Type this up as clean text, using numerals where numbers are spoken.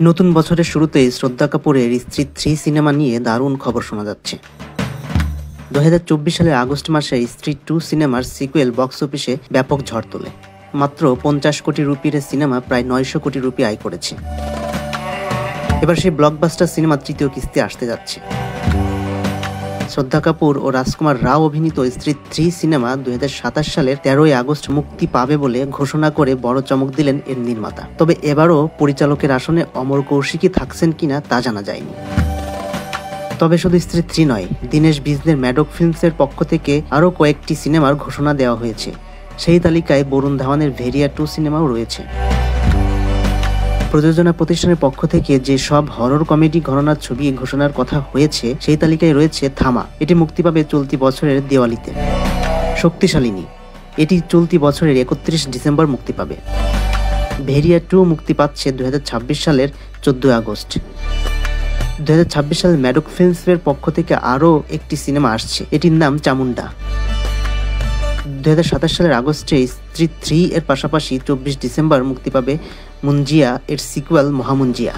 নতুন বছরের শুরুতেই শ্রদ্ধা কাপুরের স্ত্রী 3 সিনেমা নিয়ে দারুণ খবর শোনা যাচ্ছে। 2024 সালের আগস্ট মাসে স্ত্রী 2 সিনেমার সিকুয়েল বক্স অফিসে ব্যাপক ঝড় তোলে। মাত্র 50 কোটি রুপির সিনেমা প্রায় 900 কোটি রুপি আয় করেছে। এবার সেই ব্লকবাস্টার সিনেমার তৃতীয় কিস্তি আসতে যাচ্ছে। শ্রদ্ধা কাপুর ও রাজকুমার রাও অভিনীত স্ত্রী 3 সিনেমা 2027 সালের 13ই আগস্ট মুক্তি পাবে বলে ঘোষণা করে বড় চমক দিলেন এর নির্মাতা। তবে এবারও পরিচালকের আসনে অমর কৌশিকী থাকছেন কিনা তা জানা যায়নি। তবে শুধু স্ত্রী 3 নয়, দীনেশ বিজনের ম্যাডক ফিল্মসের পক্ষ থেকে আরও কয়েকটি সিনেমার ঘোষণা দেওয়া হয়েছে। সেই তালিকায় বরুণ ধাওয়ানের ভেরিয়া 2 সিনেমাও রয়েছে। প্রযোজনা প্রতিষ্ঠানের পক্ষ থেকে যে সব হরর কমেডি ঘরানার ছবি ঘোষণার কথা হয়েছে সেই তালিকায় রয়েছে থামা, এটি মুক্তি পাবে চলতি বছরের দেওয়ালিতে। শক্তিশালিনী, এটি চলতি বছরের 31 ডিসেম্বর মুক্তি পাবে। ভেরিয়া 2 মুক্তি পাচ্ছে 2026 সালের 14 আগস্ট। 2026 সালে ম্যাডক ফিল্মসের পক্ষ থেকে আরও একটি সিনেমা আসছে, এটির নাম চামুন্ডা। 2027 সালের আগস্টে স্ত্রী 3 এর পাশাপাশি 24 ডিসেম্বর মুক্তি পাবে মুঞ্জিয়া এর সিকুয়েল মহামুঞ্জিয়া।